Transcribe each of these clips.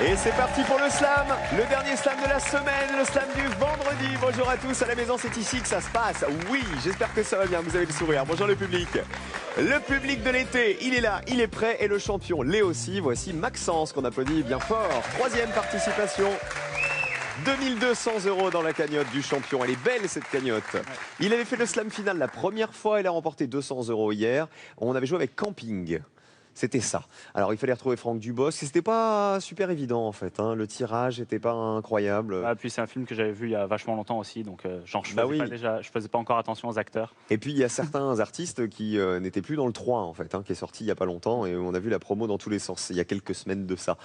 Et c'est parti pour le slam, le dernier slam de la semaine, le slam du vendredi. Bonjour à tous, à la maison, c'est ici que ça se passe. Oui, j'espère que ça va bien, vous avez le sourire. Bonjour le public. Le public de l'été, il est là, il est prêt et le champion l'est aussi. Voici Maxence qu'on applaudit bien fort. Troisième participation. 2200 € dans la cagnotte du champion. Elle est belle cette cagnotte. Il avait fait le slam final la première fois, il a remporté 200 € hier. On avait joué avec Camping. C'était ça. Alors il fallait retrouver Franck Dubosc. C'était pas super évident en fait. Hein. Le tirage n'était pas incroyable. Ah, puis c'est un film que j'avais vu il y a vachement longtemps aussi, donc je faisais pas encore attention aux acteurs. Et puis il y a certains artistes qui n'étaient plus dans le 3 en fait, qui est sorti il y a pas longtemps et on a vu la promo dans tous les sens. Il y a quelques semaines de ça.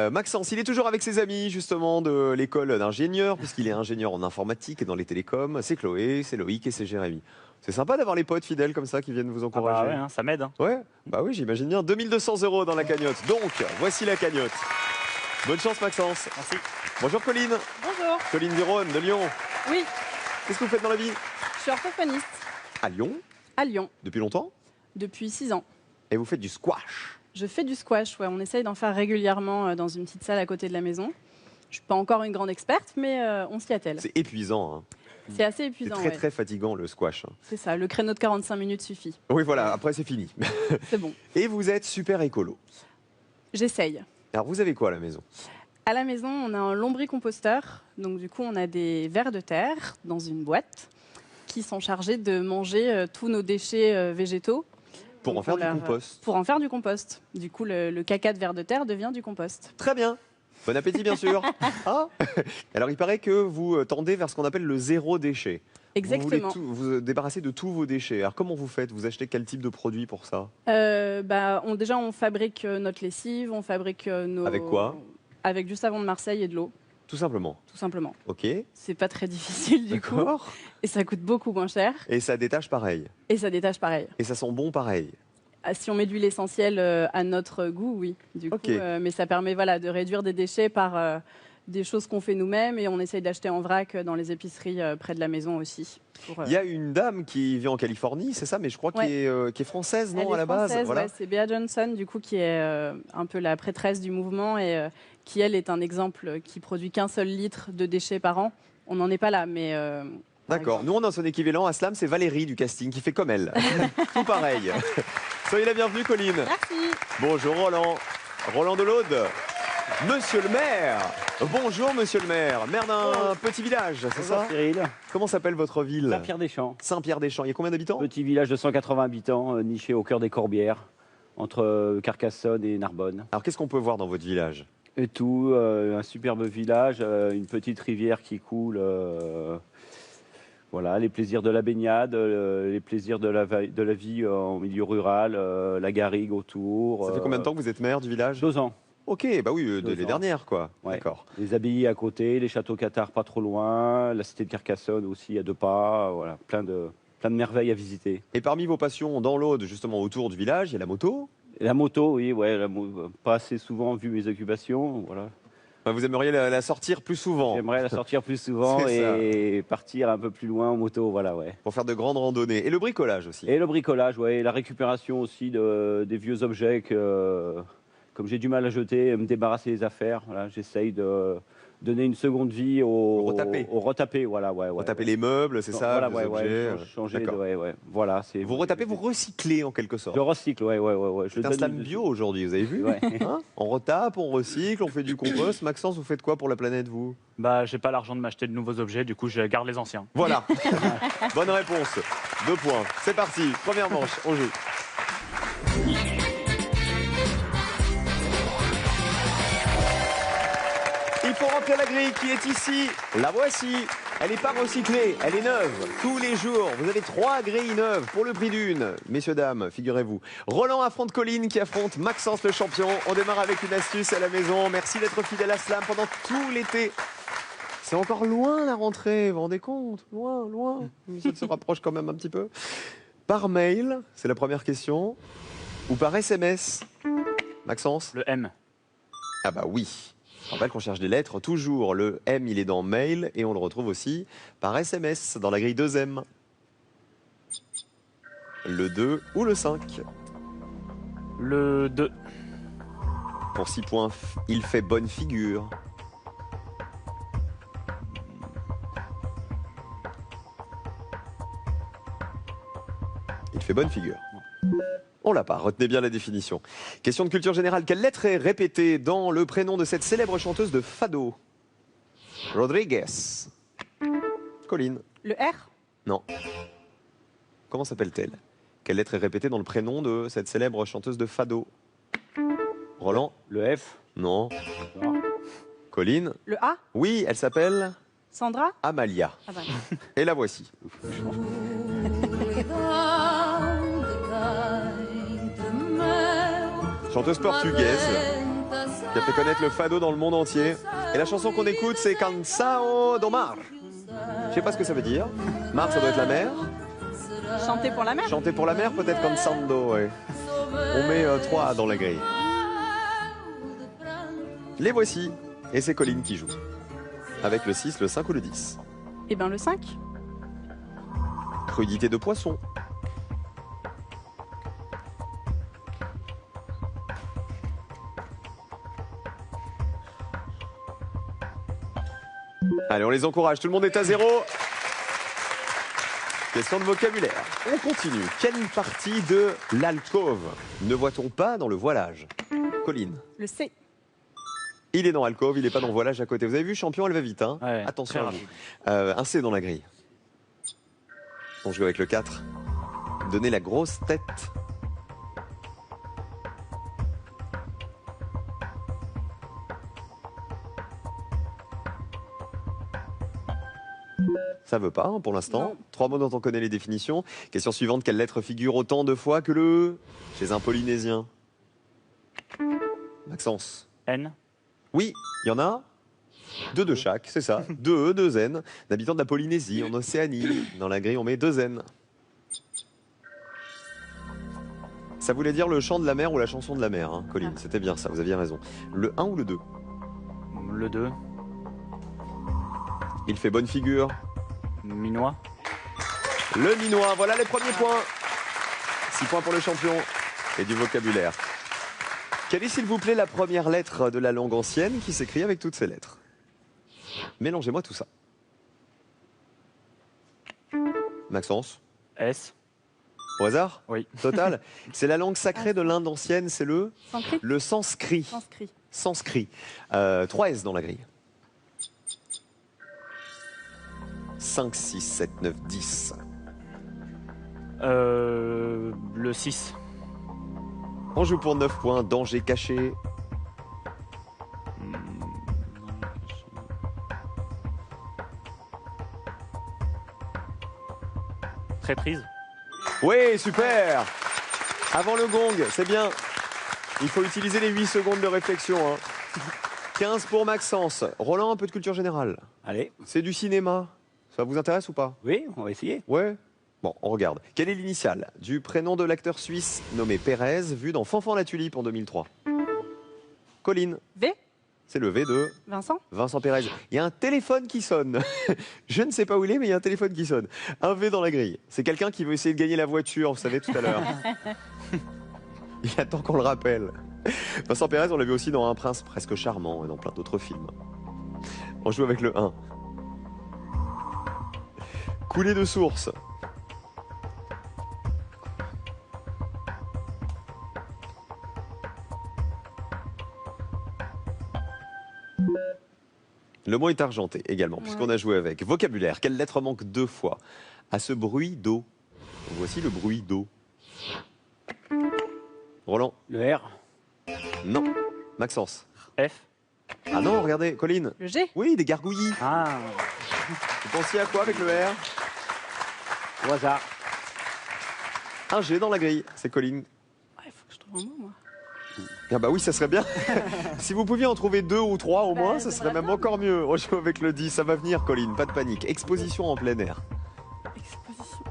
Maxence, il est toujours avec ses amis justement de l'école d'ingénieur puisqu'il est ingénieur en informatique et dans les télécoms. C'est Chloé, c'est Loïc et c'est Jérémy. C'est sympa d'avoir les potes fidèles comme ça qui viennent vous encourager. Ah bah ouais, hein, ça m'aide. Hein. Ouais, bah oui, j'imagine bien. 2200 € dans la cagnotte. Donc, voici la cagnotte. Bonne chance, Maxence. Merci. Bonjour, Colline. Bonjour. Colline Viron de Lyon. Oui, Qu'est-ce que vous faites dans la vie? je suis orthophoniste À Lyon. à Lyon Depuis longtemps? depuis 6 ans. Et vous faites du squash. Je fais du squash, ouais, on essaye d'en faire régulièrement dans une petite salle à côté de la maison. Je suis pas encore une grande experte, mais on s'y attelle. C'est épuisant. Hein. C'est assez C'est épuisant. très, Ouais. très fatigant, le squash. C'est ça, le créneau de 45 minutes suffit. Oui, voilà, après c'est fini. C'est bon. Et vous êtes super écolo. J'essaye. Alors, vous avez quoi à la maison? À la maison, on a un lombricomposteur. Donc du coup, on a des vers de terre dans une boîte qui sont chargés de manger tous nos déchets végétaux. Pour Donc, en faire on du leur- compost. Pour en faire du compost. Du coup, le caca de vers de terre devient du compost. Très bien. Bon appétit, bien sûr. Ah. Alors, il paraît que vous tendez vers ce qu'on appelle le zéro déchet. Exactement. Vous voulez vous débarrasser de tous vos déchets. Alors, comment vous faites? Vous achetez quel type de produit pour ça? Déjà, on fabrique notre lessive, on fabrique nos... Avec quoi? Avec du savon de Marseille et de l'eau, Tout simplement. tout simplement. Ok. C'est pas très difficile du coup, D'accord. et ça coûte beaucoup moins cher, Et ça détache pareil. et ça détache pareil. Et ça sent bon pareil. Si on met de l'huile essentielle à notre goût, oui. Du coup, Ok. mais ça permet de réduire des déchets par des choses qu'on fait nous-mêmes, et on essaye d'acheter en vrac dans les épiceries près de la maison aussi. Il y a une dame qui vit en Californie, c'est ça, mais je crois Ouais. qui est française, non, Elle à la est base. française, Voilà. ouais, c'est Bea Johnson, du coup, qui est un peu la prêtresse du mouvement et qui, elle, est un exemple qui produit qu'un seul litre de déchets par an. On n'en est pas là, mais... par D'accord. exemple. Nous, on a son équivalent à Slam, c'est Valérie du casting, qui fait comme elle. Tout pareil. Soyez la bienvenue, Colline. Merci. Bonjour, Roland. Roland de l'Aude. Monsieur le maire. Bonjour, monsieur le maire. Maire d'un petit village, c'est Bonjour ça? Cyril, Comment s'appelle votre ville? Saint-Pierre-des-Champs, Saint-Pierre-des-Champs. Il y a combien d'habitants? petit village de 180 habitants, niché au cœur des Corbières, entre Carcassonne et Narbonne. Alors, qu'est-ce qu'on peut voir dans votre village? Et tout, un superbe village, une petite rivière qui coule. Voilà, les plaisirs de la baignade, les plaisirs de la vie en milieu rural, la garrigue autour. Ça fait combien de temps que vous êtes maire du village? 2 ans. Ok, bah oui, de 2 les ans. dernières, quoi. Ouais. D'accord. Les abbayes à côté, les châteaux cathares pas trop loin, la cité de Carcassonne aussi à 2 pas. Voilà, plein de merveilles à visiter. Et parmi vos passions dans l'Aude, justement autour du village, il y a la moto. Et la moto, oui, ouais, pas assez souvent vu mes occupations, voilà. Bah, vous aimeriez la sortir plus souvent J'aimerais la sortir plus souvent C'est ça. et partir un peu plus loin en moto, voilà, ouais. pour faire de grandes randonnées. Et le bricolage aussi. Et le bricolage, ouais, et la récupération aussi des vieux objets que, comme j'ai du mal à jeter, me débarrasser des affaires. Voilà, j'essaye de donner une seconde vie au Retaper. au retaper, voilà, ouais, ouais. Retaper les meubles, c'est ça, Voilà, les ouais, objets. ouais, changer, D'accord. ouais, voilà, c'est. Vous retapez, vous recyclez en quelque sorte. Je recycle, ouais. Je C'est un donne slam une- bio aujourd'hui, vous avez vu? Ouais. Hein, on retape, on recycle, on fait du compost. Maxence, vous faites quoi pour la planète, vous? Bah, j'ai pas l'argent de m'acheter de nouveaux objets, du coup, je garde les anciens. Voilà. Bonne réponse. 2 points. C'est parti. Première manche, on joue. Il faut remplir la grille qui est ici. La voici. Elle n'est pas recyclée, elle est neuve. Tous les jours, vous avez 3 grilles neuves pour le prix d'une. Messieurs, dames, figurez-vous. Roland affronte Colline qui affronte Maxence le champion. On démarre avec une astuce à la maison. Merci d'être fidèle à Slam pendant tout l'été. C'est encore loin la rentrée, vous vous rendez compte? Loin, loin. Mais ça se rapproche quand même un petit peu. Par mail, c'est la première question. Ou par SMS? Maxence? Le M. Ah bah oui. Je rappelle qu'on cherche des lettres toujours. Le M, il est dans mail et on le retrouve aussi par SMS dans la grille 2M. Le 2 ou le 5? Le 2. Pour 6 points, il fait bonne figure. Il fait bonne figure. On l'a pas, retenez bien la définition. Question de culture générale. Quelle lettre est répétée dans le prénom de cette célèbre chanteuse de fado? Rodriguez. Colline. Le R? Non. Comment s'appelle-t-elle? Quelle lettre est répétée dans le prénom de cette célèbre chanteuse de fado? Roland? Le F. Non. Colline? Le A? Oui, elle s'appelle Sandra? Amalia. Ah bah. Et la voici. Chanteuse portugaise qui a fait connaître le fado dans le monde entier. Et la chanson qu'on écoute, c'est Cansao do Mar. Je sais pas ce que ça veut dire. Mar, ça doit être la mer. Chanter pour la mer? Chanter pour la mer, peut-être Cansando, ouais. On met 3 dans la grille. Les voici. Et c'est Colline qui joue. Avec le 6, le 5 ou le 10. Eh ben le 5. Crudité de poisson. Allez, on les encourage. Tout le monde est à 0. Question de vocabulaire. On continue. Quelle partie de l'alcôve ne voit-on pas dans le voilage? Colline. Le C. Il est dans l'alcôve, il n'est pas dans le voilage à côté. Vous avez vu, champion, elle va vite. Hein, Ouais, attention très à vous. rapide. Un C dans la grille. On joue avec le 4. Donnez la grosse tête. Ça veut pas, hein, pour l'instant. Non. 3 mots dont on connaît les définitions. Question suivante, quelle lettre figure autant de fois que le E chez un Polynésien? Maxence. N. Oui, il y en a 2 de chaque, c'est ça. 2 E, 2 N, d'habitants de la Polynésie, en Océanie. Dans la grille, on met 2 N. Ça voulait dire le chant de la mer ou la chanson de la mer, hein, Colline. Ah. C'était bien ça, vous aviez raison. Le 1 ou le 2? Le 2. Il fait bonne figure. Minois. Le minois, voilà les premiers points. 6 points pour le champion et du vocabulaire. Quelle est, s'il vous plaît, la première lettre de la langue ancienne qui s'écrit avec toutes ces lettres? Mélangez-moi tout ça. Maxence? S. Au hasard? Oui. Total? C'est la langue sacrée de l'Inde ancienne, c'est Sanskrit? le sanskrit. Sanskrit. Sanskrit. 3 S dans la grille. 5, 6, 7, 9, 10. Le 6. On joue pour 9 points. Danger caché. Traîtrise. Oui, super. Avant le gong, c'est bien. Il faut utiliser les 8 secondes de réflexion. Hein. 15 pour Maxence. Roland, un peu de culture générale. Allez. C'est du cinéma. Ça vous intéresse ou pas? Oui, on va essayer. Ouais. Bon, on regarde. Quelle est l'initiale du prénom de l'acteur suisse nommé Pérez, vu dans Fanfan la Tulipe en 2003? Colline. V. C'est le V de Vincent? Vincent Pérez. Il y a un téléphone qui sonne. Je ne sais pas où il est, mais il y a un téléphone qui sonne. Un V dans la grille. C'est quelqu'un qui veut essayer de gagner la voiture, vous savez, tout à l'heure. Il attend qu'on le rappelle. Vincent Pérez, on l'a vu aussi dans Un prince presque charmant et dans plein d'autres films. On joue avec le 1. Coulée de source. Le mot est argenté également, puisqu'on a joué avec. Vocabulaire, quelle lettre manque 2 fois à ce bruit d'eau? Voici le bruit d'eau. Roland? Le R. Non. Maxence? F. Ah non, regardez, Colline? Le G. Oui, des gargouillis. Ah. Vous pensiez à quoi avec le R? Au hasard. Un G dans la grille, c'est Colline. Il faut que je trouve un mot, moi. Ah bah oui, ça serait bien. Si vous pouviez en trouver 2 ou 3 au moins, Bah, ça ça serait devrait même bien. encore mieux. On joue avec le 10, ça va venir, Colline, pas de panique. Exposition en plein air. Exposition.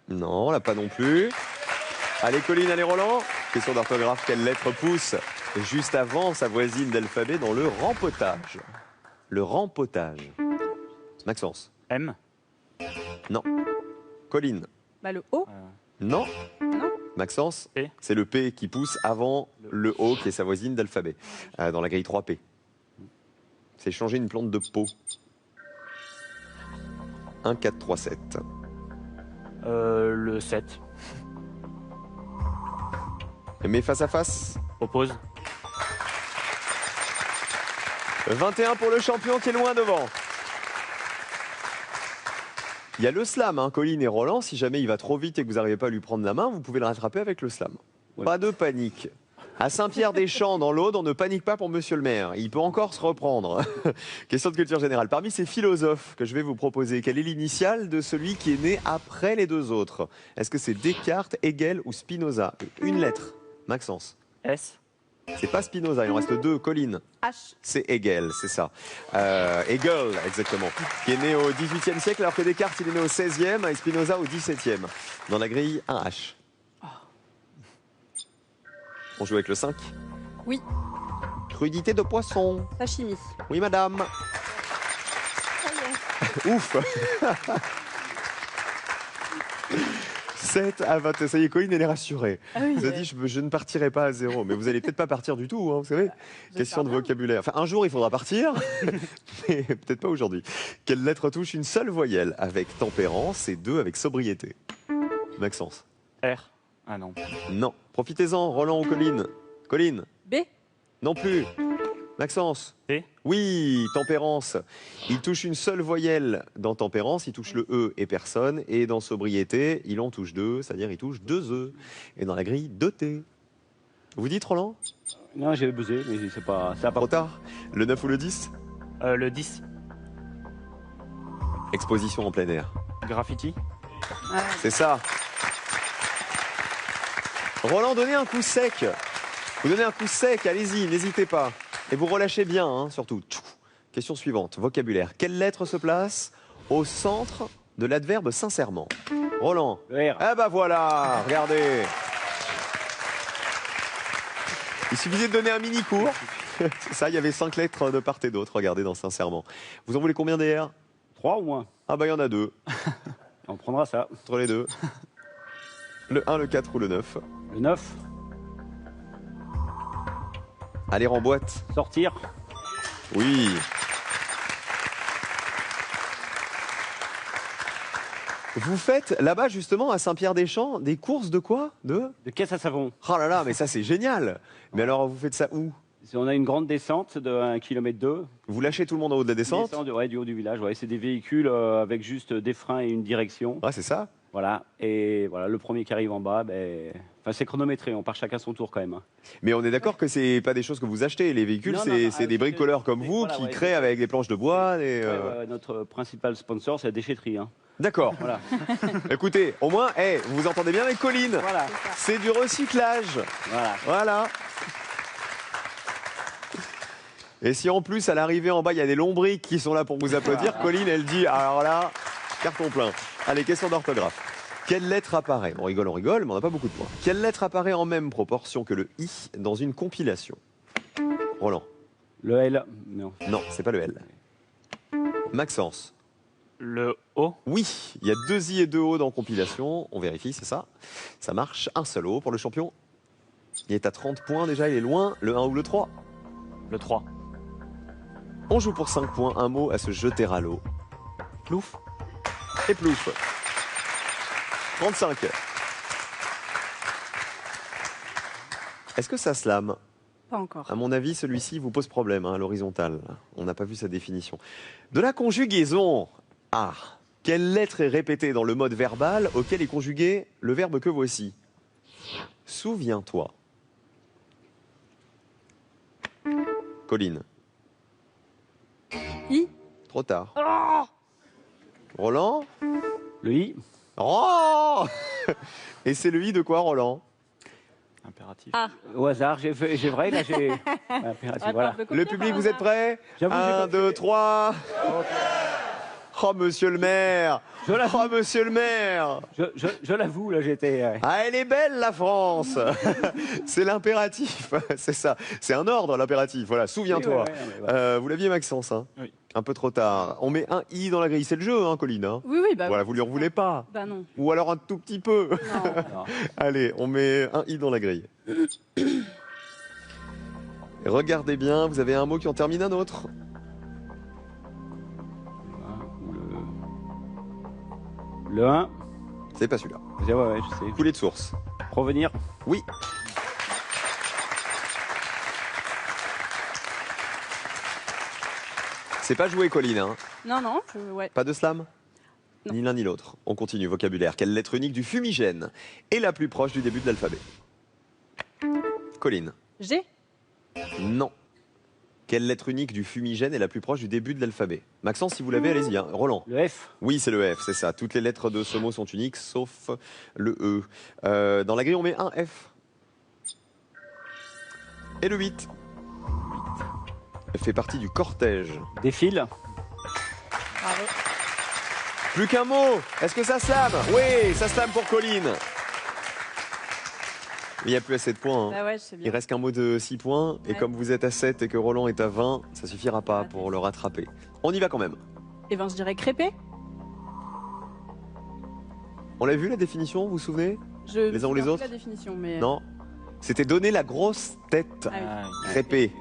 Non, là pas non plus. Allez Colline, allez Roland. Question d'orthographe, quelle lettre pousse juste avant sa voisine d'alphabet dans le rempotage? Le rempotage. Maxence? M. Non. Colline. Bah, le O. Non. Non. Maxence, P. c'est le P qui pousse avant le O qui est sa voisine d'alphabet, dans la grille 3P. C'est changer une plante de pot. 1, 4, 3, 7. Le 7. Mais face à face, Oppose. 21 pour le champion qui est loin devant. Il y a le slam, hein, Colline et Roland. Si jamais il va trop vite et que vous n'arrivez pas à lui prendre la main, vous pouvez le rattraper avec le slam. Ouais. Pas de panique. À Saint-Pierre-des-Champs, dans l'Aude, on ne panique pas pour Monsieur le maire. Il peut encore se reprendre. Question de culture générale. Parmi ces philosophes que je vais vous proposer, quelle est l'initiale de celui qui est né après les deux autres? Est-ce que c'est Descartes, Hegel ou Spinoza? Une lettre. Maxence. S. C'est pas Spinoza, il en reste deux. Colline. H. C'est Hegel, c'est ça. Hegel, exactement. Qui est né au XVIIIe siècle, alors que Descartes, il est né au XVIe et Spinoza au XVIIe. Dans la grille, un H. On joue avec le 5? Oui. Crudité de poisson. Sashimi. Oui, madame. Ça y est. Ouf. 7 à 20. Ça y est, Colline, elle est rassurée. Ah oui, Vous a dit, je ne partirai pas à 0. Mais vous allez peut-être pas partir du tout, hein, vous savez. Question de vocabulaire. Enfin, un jour, il faudra partir, mais peut-être pas aujourd'hui. Quelle lettre touche une seule voyelle avec tempérance et 2 avec sobriété? Maxence. R. Ah non. Non. Profitez-en, Roland ou Colline. Colline. B. Non plus. Maxence. T. Oui, tempérance. Il touche une seule voyelle dans tempérance, il touche le E et personne. Et dans sobriété, il en touche 2, c'est-à-dire il touche 2 E. Et dans la grille, 2 T. Vous dites, Roland? Non, j'ai buzzé, mais c'est pas, ça a pas. Trop tard. Le 9 ou le 10? Le 10. Exposition en plein air. Graffiti. Ah, C'est ça. Roland, donnez un coup sec. Vous donnez un coup sec, allez-y, n'hésitez pas. Et vous relâchez bien, hein, surtout. Question suivante, vocabulaire. Quelle lettre se place au centre de l'adverbe sincèrement? Roland. Le R. Ah bah voilà, regardez. Il suffisait de donner un mini cours. C'est ça, il y avait 5 lettres de part et d'autre, regardez dans sincèrement. Vous en voulez combien des R? 3 ou moins. Ah bah il y en a 2, On prendra ça. entre les deux. Le 1, le 4 ou le 9. Le 9. Aller en boîte. Sortir. Oui. Vous faites là-bas justement à Saint-Pierre-des-Champs des courses de quoi? De caisse à savon. Oh là là, mais ça c'est génial. Mais alors vous faites ça où? On a une grande descente de 1,2 km. Vous lâchez tout le monde en haut de la descente? Ouais, du haut du village. Ouais, c'est des véhicules avec juste des freins et une direction. Ouais, c'est ça. Voilà. Et voilà, le premier qui arrive en bas, enfin, c'est chronométré. On part chacun son tour quand même. Hein. Mais on est d'accord que c'est pas des choses que vous achetez. Les véhicules, Non, c'est non, des bricoleurs comme mais vous voilà, qui ouais, créent avec des planches de bois. Et, Ouais, notre principal sponsor, c'est la déchetterie. Hein. D'accord. Voilà. Écoutez, au moins, vous vous entendez bien avec Colline. Voilà. C'est du recyclage. Voilà. Voilà. Et si en plus, à l'arrivée en bas, il y a des lombriques qui sont là pour vous applaudir, Colline, elle dit, alors là, carton plein. Allez, question d'orthographe. Quelle lettre apparaît? On rigole, mais on n'a pas beaucoup de points. Quelle lettre apparaît en même proportion que le I dans une compilation? Roland. Le L. Non. Non, c'est pas le L. Maxence. Le O. Oui, il y a 2 I et 2 O dans compilation. On vérifie, c'est ça. Ça marche. Un seul O pour le champion. Il est à 30 points déjà, il est loin. Le 1 ou le 3? Le 3. On joue pour 5 points. Un mot à se jeter à l'eau. Plouf. Et plouf. 35. Est-ce que ça slame? pas encore. À mon avis, celui-ci vous pose problème, hein, l'horizontal. On n'a pas vu sa définition. De la conjugaison. Ah, quelle lettre est répétée dans le mode verbal auquel est conjugué le verbe que voici? Souviens-toi. Colline. I. Trop tard. Roland. Le I. Oh. Et c'est le I de quoi, Roland? Impératif. Ah. Au hasard, j'ai vrai, là j'ai. Impératif, voilà. Le public, vous êtes prêts? J'avoue, j'ai 1, pas 2, 3. Oh, monsieur le maire. Je l'avoue. Oh, monsieur le maire. Je l'avoue, là j'étais. Ah, elle est belle, la France. C'est l'impératif, c'est ça. C'est un ordre, l'impératif. Voilà, souviens-toi. Oui, ouais, ouais, ouais. Vous l'aviez, Maxence, hein? Oui. Un peu trop tard. On met un i dans la grille, c'est le jeu, hein, Colline, hein. Oui, oui, bah Voilà, oui. vous lui en voulez pas. Bah non. Ou alors un tout petit peu. Non. Allez, on met un i dans la grille. Et regardez bien, vous avez un mot qui en termine un autre. Le 1. C'est pas celui-là. Ouais, je sais. Coulée de source. Provenir. Oui. C'est pas joué, Colline, hein. Non, ouais. Pas de slam? Non. Ni l'un ni l'autre. On continue, vocabulaire. Quelle lettre unique du fumigène est la plus proche du début de l'alphabet? Colline. G. Non. Quelle lettre unique du fumigène est la plus proche du début de l'alphabet? Maxence, si vous l'avez, allez-y. Hein. Roland. Le F. Oui, c'est le F, c'est ça. Toutes les lettres de ce mot sont uniques, sauf le E. Dans la grille, on met un F. Et le 8. Elle fait partie du cortège. Défile. Bravo. Plus qu'un mot. Est-ce que ça slame? Oui, ça slame pour Colline. Il n'y a plus assez de points. Hein. Bah ouais, je sais Il bien. reste qu'un mot de 6 points. Et Ouais. comme vous êtes à 7 et que Roland est à 20, ça suffira pas pour le rattraper. On y va quand même. Eh ben, je dirais crêper. On l'a vu la définition, vous vous souvenez? Les uns ou les autres la définition, mais... Non. C'était donner la grosse tête. Ah oui. Crêpé.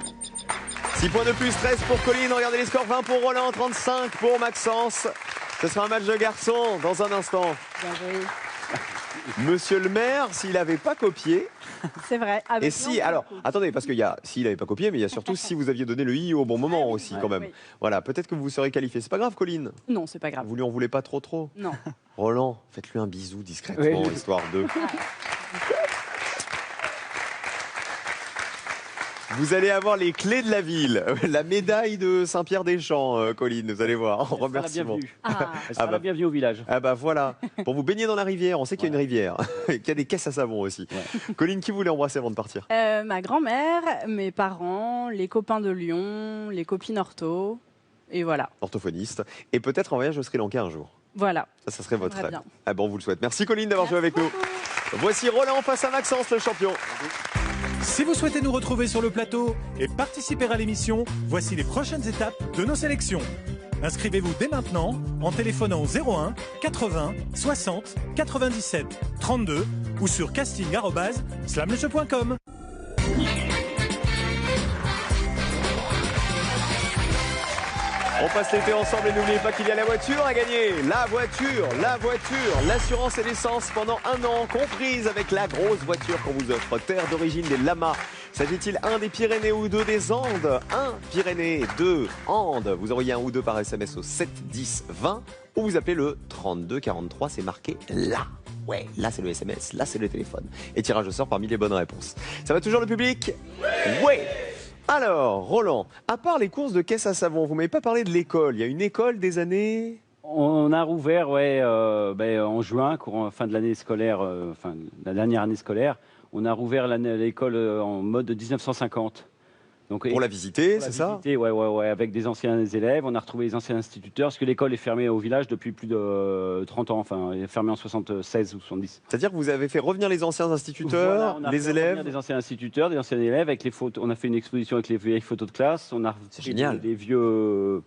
6 points de plus, 13 pour Colline. Regardez les scores, 20 pour Roland, 35 pour Maxence. Ce sera un match de garçons dans un instant. Bien joué. Monsieur le maire, s'il n'avait pas copié, C'est vrai. Ah, bah, et sinon, si, on alors, coupe. attendez, parce qu'il y a, s'il n'avait pas copié, mais il y a surtout si vous aviez donné le i au bon moment aussi, quand même. Oui. Voilà, peut-être que vous serez qualifié. C'est pas grave, Colline. Non, c'est pas grave. Vous lui en voulez pas trop. Non. Roland, faites-lui un bisou discrètement, Oui. histoire de. Vous allez avoir les clés de la ville, la médaille de Saint-Pierre-des-Champs, Colline, vous allez voir, en Elle sera la remerciement. bienvenue. Ah, Elle sera bah. la bienvenue au village. Ah bah voilà, pour vous baigner dans la rivière, on sait qu'il y a une rivière, qu'il y a des caisses à savon aussi. Colline, qui voulait embrasser avant de partir? ma grand-mère, mes parents, les copains de Lyon, les copines ortho, et voilà. Orthophoniste, et peut-être en voyage au Sri Lanka un jour. Voilà. Ça serait votre J'aimerais rêve. bien. Ah bon, on vous le souhaite. Merci Colline d'avoir joué avec nous. Voici Roland face à Maxence, le champion. Si vous souhaitez nous retrouver sur le plateau et participer à l'émission, voici les prochaines étapes de nos sélections. Inscrivez-vous dès maintenant en téléphonant au 01 80 60 97 32 ou sur casting@slamlejeu.com. On passe l'été ensemble et n'oubliez pas qu'il y a la voiture à gagner. La voiture, l'assurance et l'essence pendant un an, comprise avec la grosse voiture qu'on vous offre. Terre d'origine des lamas. S'agit-il un des Pyrénées ou deux des Andes? Un Pyrénées, deux Andes. Vous envoyez un ou deux par SMS au 7 10 20 ou vous appelez le 32 43, c'est marqué là. Ouais, là c'est le SMS, là c'est le téléphone. Et tirage au sort parmi les bonnes réponses. Ça va toujours le public? Ouais. Alors, Roland, à part les courses de caisse à savon, vous m'avez pas parlé de l'école. Il y a une école des années... On a rouvert en juin, fin de l'année scolaire, enfin la dernière année scolaire. On a rouvert l'école en mode 1950. Donc, Pour la visiter, c'est ça? Ouais, avec des anciens élèves. On a retrouvé les anciens instituteurs, parce que l'école est fermée au village depuis plus de 30 ans. Enfin, elle est fermée en 76 ou 70. C'est-à-dire que vous avez fait revenir les anciens instituteurs, Voilà, on a les fait revenir élèves. des anciens instituteurs, des anciens élèves, avec les photos. On a fait une exposition avec les vieilles photos de classe. On a C'est pris génial. les vieux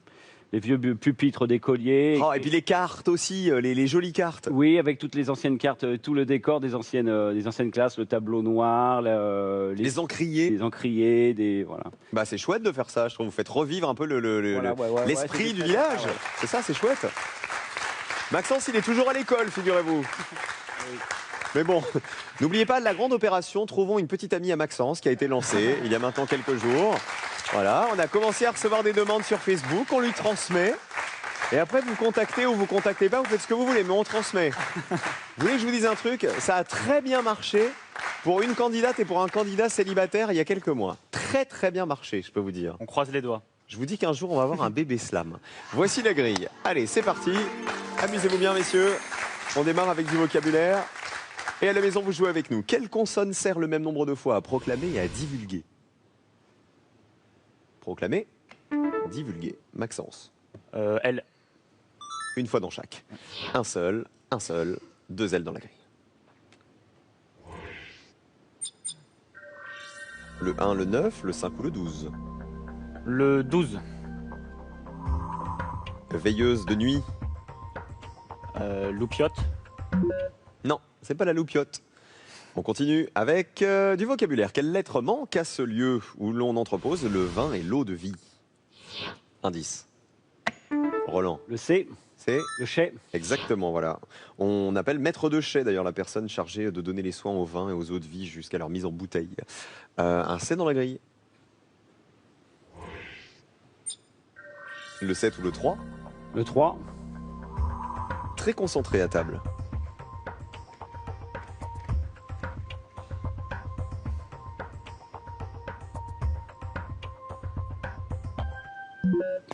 pupitres d'écoliers. Oh, et puis les cartes aussi, les jolies cartes. Oui, avec toutes les anciennes cartes, tout le décor des anciennes classes, le tableau noir, Les encriers. les encriers, voilà. Bah c'est chouette de faire ça, je trouve. Vous faites revivre un peu Voilà, l'esprit c'est du très village. sympa, ouais. C'est ça, c'est chouette. Maxence, il est toujours à l'école, figurez-vous. Mais bon, n'oubliez pas la grande opération Trouvons une petite amie à Maxence qui a été lancée il y a maintenant quelques jours. Voilà, on a commencé à recevoir des demandes sur Facebook, on lui transmet. Et après, vous contactez ou vous contactez pas, vous faites ce que vous voulez, mais on transmet. Vous voulez que je vous dise un truc? Ça a très bien marché pour une candidate et pour un candidat célibataire il y a quelques mois. Très bien marché, je peux vous dire. On croise les doigts. Je vous dis qu'un jour, on va avoir un bébé slam. Voici la grille. Allez, c'est parti. Amusez-vous bien, messieurs. On démarre avec du vocabulaire. Et à la maison, vous jouez avec nous. Quelle consonne sert le même nombre de fois à proclamer et à divulguer? Proclamer, divulguer. Maxence. L. Une fois dans chaque. Un seul, deux ailes dans la grille. Le 1, le 9, le 5 ou le 12. Le 12. Veilleuse de nuit. Loupiote. Non, c'est pas la loupiote. On continue avec du vocabulaire. Quelle lettre manque à ce lieu où l'on entrepose le vin et l'eau de vie? Indice. Roland. Le C, C'est le chai, exactement, voilà. On appelle maître de chai, d'ailleurs, la personne chargée de donner les soins aux vins et aux eaux de vie jusqu'à leur mise en bouteille. Un C dans la grille. Le 7 ou le 3. le 3, Très concentré à table.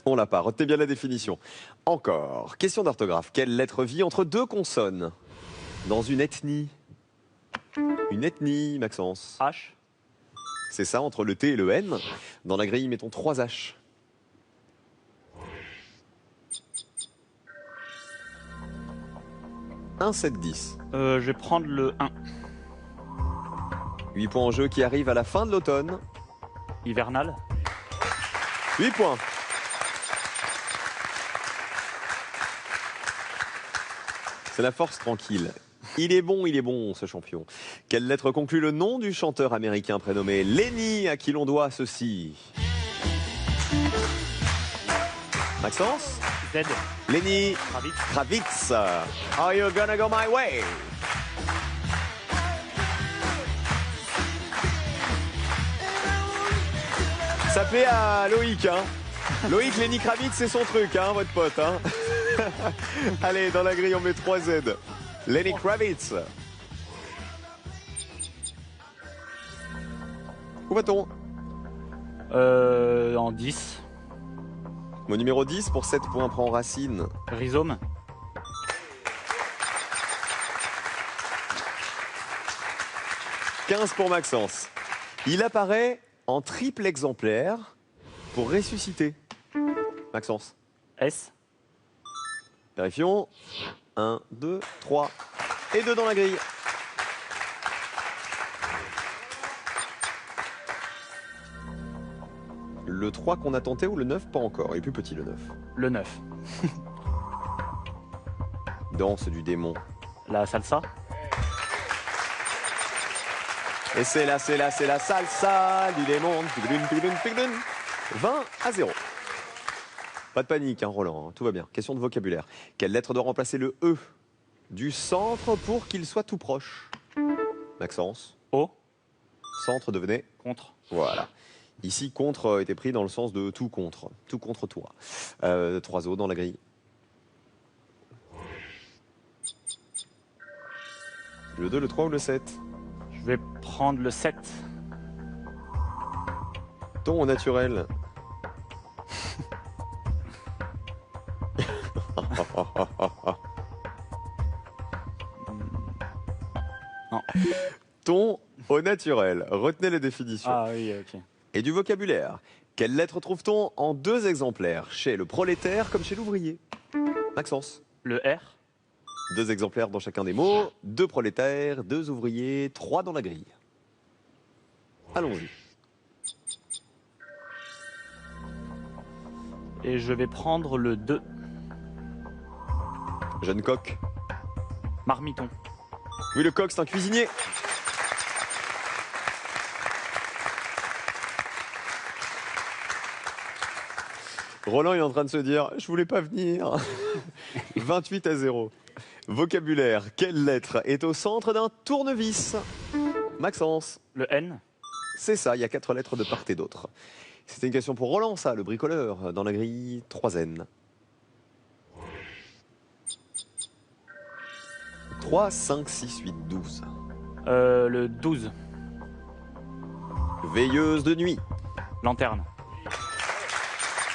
On l'a pas, retenez bien la définition. Encore, question d'orthographe. Quelle lettre vit entre deux consonnes dans une ethnie? Une ethnie, Maxence. H. C'est ça, entre le T et le N. Dans la grille, mettons 3 H. Un 7, 10. Je vais prendre le 1. 8 points en jeu qui arrivent à la fin de l'automne. Hivernal. 8 points. C'est la force tranquille. Il est bon ce champion. Quelle lettre conclut le nom du chanteur américain prénommé Lenny, à qui l'on doit ceci? Maxence? Z. Lenny Kravitz. Kravitz. Are you gonna go my way? Ça plaît à Loïc, hein. Loïc, Lenny Kravitz, c'est son truc, hein, votre pote, hein. Allez, dans la grille, on met 3 Z. Lenny Kravitz. Où va-t-on? En 10. Mon numéro 10 pour 7 points prend racine. Rhizome. « 15 pour Maxence. Il apparaît en triple exemplaire pour ressusciter. Maxence. S. Vérifions. 1, 2, 3. Et 2 dans la grille. Le 3 qu'on a tenté ou le 9? Pas encore. Il est plus petit le 9. Le 9. Danse du démon. La salsa. Et c'est la salsa du démon. 20-0. Pas de panique, hein, Roland. Tout va bien. Question de vocabulaire. Quelle lettre doit remplacer le E du centre pour qu'il soit tout proche? Maxence. O. Centre devenait. Contre. Voilà. Ici, contre était pris dans le sens de tout contre. Tout contre toi. 3 O dans la grille. Le 2, le 3 ou le 7? Je vais prendre le 7. Ton au naturel. Non. Ton au naturel. Retenez la définition. Ah oui, ok. Et du vocabulaire. Quelle lettre trouve-t-on en 2 exemplaires chez le prolétaire comme chez l'ouvrier? Maxence. Le R. 2 exemplaires dans chacun des mots. 2 prolétaires, 2 ouvriers, 3 dans la grille. Allons-y. Et je vais prendre le 2. Jeune coq. Marmiton. Oui, le coq, c'est un cuisinier. Roland est en train de se dire, je voulais pas venir. 28-0. Vocabulaire. Quelle lettre est au centre d'un tournevis? Maxence. Le N. C'est ça, il y a 4 lettres de part et d'autre. C'était une question pour Roland, ça, le bricoleur. Dans la grille, 3 N. 3, 5, 6, 8, 12. Le 12. Veilleuse de nuit. Lanterne.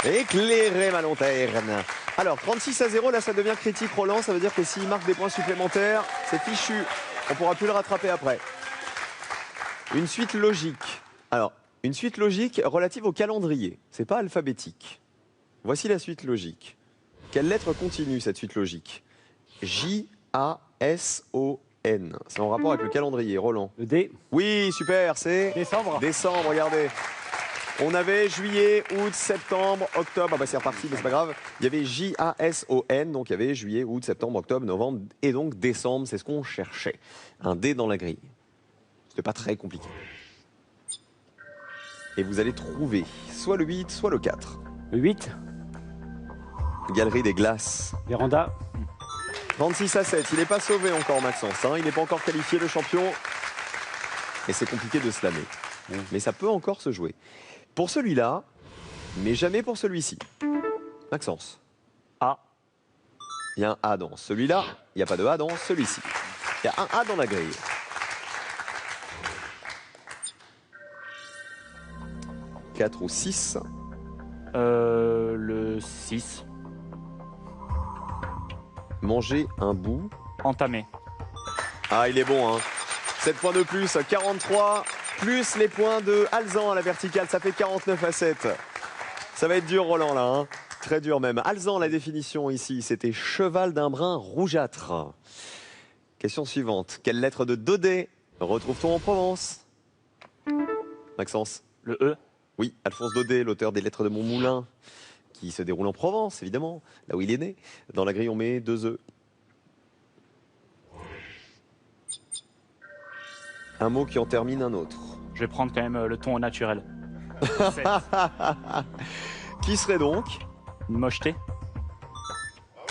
Éclairer ma lanterne. Alors, 36-0, là, ça devient critique, Roland. Ça veut dire que s'il marque des points supplémentaires, c'est fichu. On pourra plus le rattraper après. Une suite logique. Alors, une suite logique relative au calendrier. C'est pas alphabétique. Voici la suite logique. Quelle lettre continue cette suite logique? J-A-S-O-N. C'est en rapport avec le calendrier, Roland. le D, Oui, super, c'est décembre. décembre, regardez. On avait juillet, août, septembre, octobre. Ah bah c'est reparti, mais c'est pas grave. Il y avait J-A-S-O-N, donc il y avait juillet, août, septembre, octobre, novembre et donc décembre. C'est ce qu'on cherchait. Un dé dans la grille. C'était pas très compliqué. Et vous allez trouver soit le 8, soit le 4. Le 8. Galerie des Glaces. Véranda. 36-7. Il n'est pas sauvé encore, Maxence. Hein. Il n'est pas encore qualifié, le champion. Et c'est compliqué de slammer. Mais ça peut encore se jouer. Pour celui-là, mais jamais pour celui-ci. Maxence. A. Il y a un A dans celui-là. Il n'y a pas de A dans celui-ci. Il y a un A dans la grille. Quatre ou 6. Le 6. Manger un bout. Entamé. Ah, il est bon, hein. 7 points de plus, 43, plus les points de Alzan à la verticale, ça fait 49-7. Ça va être dur, Roland, là, hein. Très dur même. Alzan, la définition ici, c'était cheval d'un brun rougeâtre. Question suivante. Quelle lettre de Daudet retrouve-t-on en Provence? Maxence? Le E. Oui, Alphonse Daudet, l'auteur des Lettres de Montmoulin, qui se déroule en Provence, évidemment, là où il est né. Dans la grille, on met 2 œufs. Un mot qui en termine un autre. Je vais prendre quand même le ton au naturel. Qui serait donc? Une mocheté.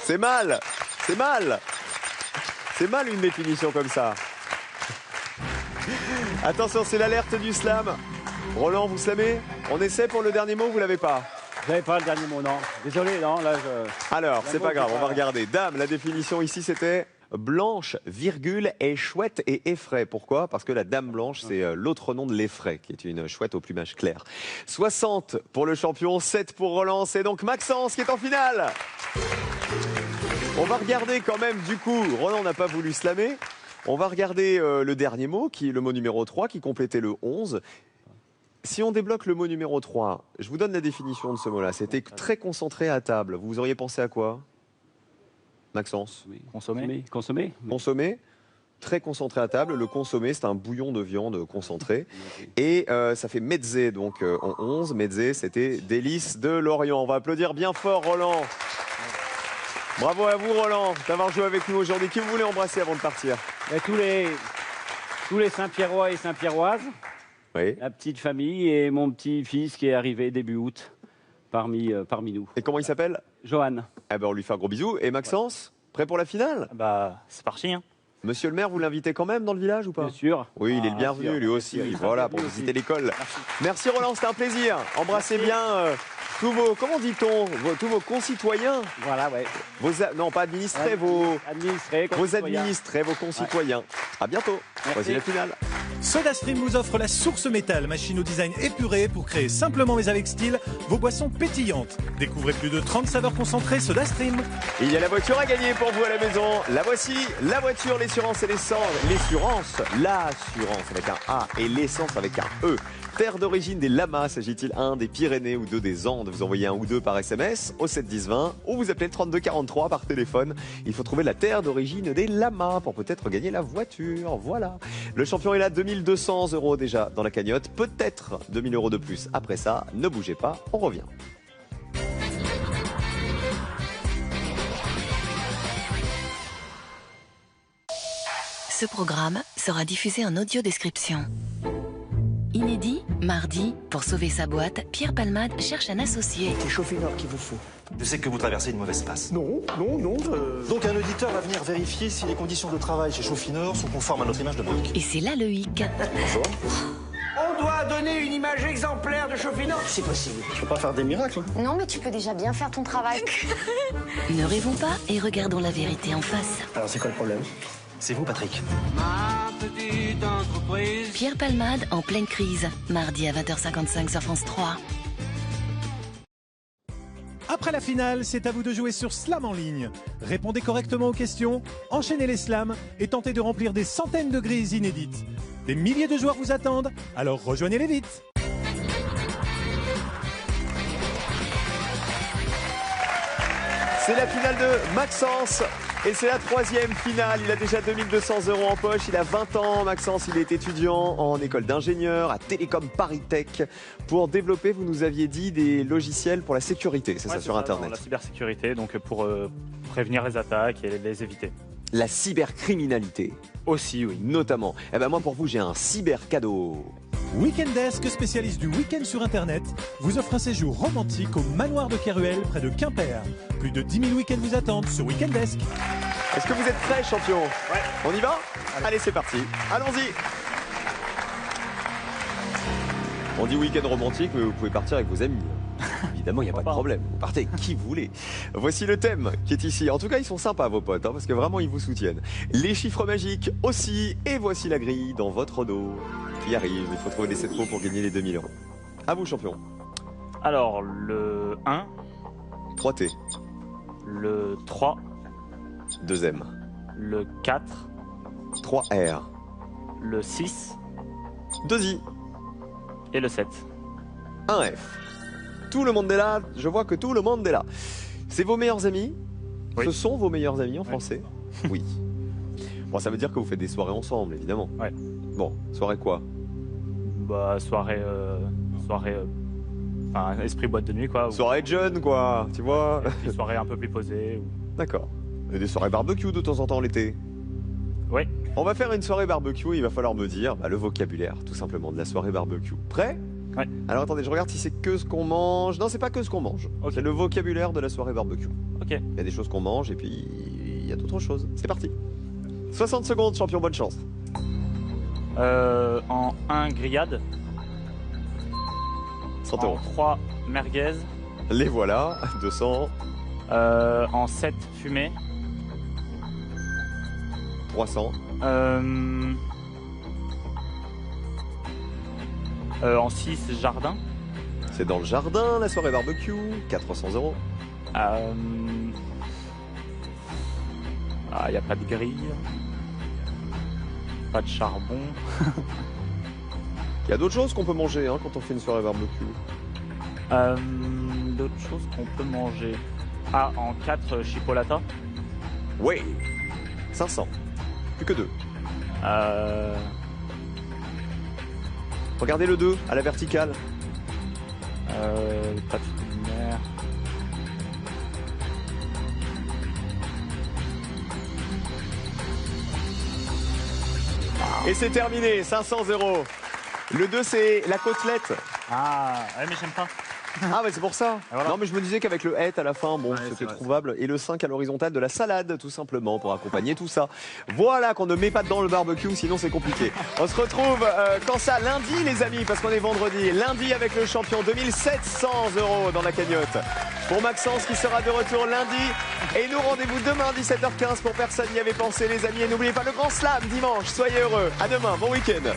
C'est mal. C'est mal. C'est mal une définition comme ça. Attention, c'est l'alerte du slam. Roland, vous slamez? On essaie pour le dernier mot, vous l'avez pas? Vous n'avez pas le dernier mot, non? Désolé, non, là je... Alors, c'est pas grave, on va regarder. Dame, la définition ici, c'était blanche, virgule, est chouette et effraie. Pourquoi? Parce que la dame blanche, c'est l'autre nom de l'effraie, qui est une chouette au plumage clair. 60 pour le champion, 7 pour Roland. C'est donc Maxence qui est en finale. On va regarder quand même, du coup, Roland n'a pas voulu slammer. On va regarder le dernier mot, qui est le mot numéro 3, qui complétait le 11. Si on débloque le mot numéro 3, je vous donne la définition de ce mot-là. C'était très concentré à table. Vous auriez pensé à quoi, Maxence? Consommer. Consommer. Consommer, très concentré à table. Le consommé, c'est un bouillon de viande concentré. Et ça fait mezze, donc en 11. Mezze, c'était délice de l'Orient. On va applaudir bien fort, Roland. Bravo à vous, Roland, d'avoir joué avec nous aujourd'hui. Qui vous voulez embrasser avant de partir? Et tous les Saint-Pierrois et Saint-Pierroises. Oui. La petite famille et mon petit-fils qui est arrivé début août parmi nous. Et comment il s'appelle? Johan. Eh ben, on lui fait un gros bisou. Et Maxence, prêt pour la finale? Bah, c'est parti. Hein. Monsieur le maire, vous l'invitez quand même dans le village ou pas? Bien sûr. Oui, il est le bienvenu, sûr. lui aussi. Bien sûr. Voilà, pour visiter l'école. Merci Roland, c'était un plaisir. Embrassez bien tous vos, comment dit-on, tous vos concitoyens. Voilà, ouais. Non, pas administrés, vos administrés, vos concitoyens. À bientôt. Voici la finale. SodaStream vous offre la source métal, machine au design épuré pour créer simplement mais avec style vos boissons pétillantes. Découvrez plus de 30 saveurs concentrées SodaStream. Il y a la voiture à gagner pour vous à la maison. La voici, la voiture, l'assurance et l'essence. L'assurance avec un A et l'essence avec un E. Terre d'origine des lamas, s'agit-il des Pyrénées ou des Andes? Vous envoyez un ou deux par SMS au 71020 ou vous appelez le 3243 par téléphone. Il faut trouver la terre d'origine des lamas pour peut-être gagner la voiture. Voilà. Le champion est là, 2200 € déjà dans la cagnotte. Peut-être 2000 € de plus après ça. Ne bougez pas, on revient. Ce programme sera diffusé en audio description. Inédit, mardi, pour sauver sa boîte, Pierre Palmade cherche un associé. C'est Chauffeur qu'il vous faut. Je sais que vous traversez une mauvaise passe. Non. Donc un auditeur va venir vérifier si les conditions de travail chez Chauffinor sont conformes à notre image de marque. Et c'est là le hic. On doit donner une image exemplaire de Chauffeur. C'est possible. Je peux pas faire des miracles. Non, mais tu peux déjà bien faire ton travail. Ne rêvons pas et regardons la vérité en face. Alors c'est quoi le problème? C'est vous, Patrick. Pierre Palmade en pleine crise, mardi à 20h55 sur France 3. Après la finale, c'est à vous de jouer sur Slam en ligne. Répondez correctement aux questions, enchaînez les slams et tentez de remplir des centaines de grilles inédites. Des milliers de joueurs vous attendent, alors rejoignez-les vite. C'est la finale de Maxence Et c'est la 3e finale. Il a déjà 2200 € en poche. Il a 20 ans. Maxence, il est étudiant en école d'ingénieur à Télécom Paris Tech. Pour développer, vous nous aviez dit, des logiciels pour la sécurité, c'est ça, sur Internet. La cybersécurité, donc pour prévenir les attaques et les éviter. La cybercriminalité. Aussi, oui. Notamment. Eh ben moi, pour vous, j'ai un cyber cadeau. Weekend Desk, spécialiste du week-end sur Internet, vous offre un séjour romantique au manoir de Keruel, près de Quimper. Plus de 10 000 week-ends vous attendent sur Weekend Desk. Est-ce que vous êtes prêts, champion? Ouais. On y va? Allez, c'est parti. Allons-y. On dit week-end romantique, mais vous pouvez partir avec vos amis. Évidemment, il n'y a pas de problème. Vous partez avec qui vous voulez. Voici le thème qui est ici. En tout cas, ils sont sympas, vos potes, parce que vraiment, ils vous soutiennent. Les chiffres magiques aussi. Et voici la grille dans votre dos. Qui arrive. Il faut trouver les 7 mots pour gagner les 2000 €. À vous, champion. Alors, le 1. 3T. Le 3. 2M. Le 4. 3R. Le 6. 2I. Et le 7. 1F. Tout le monde est là. Je vois que tout le monde est là. C'est vos meilleurs amis? Oui. Ce sont vos meilleurs amis en français? Oui. Bon, ça veut dire que vous faites des soirées ensemble, évidemment. Ouais. Bon, soirée quoi? Bah, soirée. Enfin, esprit boîte de nuit, quoi. Soirée de jeunes, quoi, tu vois. Des soirées un peu plus posées. D'accord. Et des soirées barbecue de temps en temps l'été? Oui. On va faire une soirée barbecue, il va falloir me dire le vocabulaire, tout simplement, de la soirée barbecue. Prêt? Ouais. Alors attendez, je regarde si c'est que ce qu'on mange. Non, c'est pas que ce qu'on mange. Okay. C'est le vocabulaire de la soirée barbecue. Ok. Il y a des choses qu'on mange et puis il y a d'autres choses. C'est parti. 60 secondes, champion, bonne chance. En 1, grillade. 100 En €. 3, merguez. Les voilà, 200. En 7, fumée. 300. En 6, jardin. C'est dans le jardin, la soirée barbecue. 400 €. Il n'y a pas de grille. Pas de charbon. Il y a d'autres choses qu'on peut manger quand on fait une soirée barbecue. D'autres choses qu'on peut manger. Ah, en 4, chipolata. Oui. 500. Plus que 2. Regardez le 2 à la verticale. Pas de fruits de mer. Et c'est terminé, 500 €. Le 2, c'est la côtelette. Ah, ouais, mais j'aime pas. Ah, mais c'est pour ça. Voilà. Non, mais je me disais qu'avec le het à la fin, bon, Ouais, c'était c'est vrai. trouvable. Et le 5 à l'horizontale, de la salade, tout simplement, pour accompagner tout ça. Voilà qu'on ne met pas dedans le barbecue, sinon c'est compliqué. On se retrouve quand ça, lundi, les amis, parce qu'on est vendredi. Lundi avec le champion, 2700 € dans la cagnotte. Pour Maxence qui sera de retour lundi. Et nous, rendez-vous demain, 17h15, pour personne n'y avait pensé, les amis. Et n'oubliez pas le grand slam dimanche. Soyez heureux. À demain, bon week-end.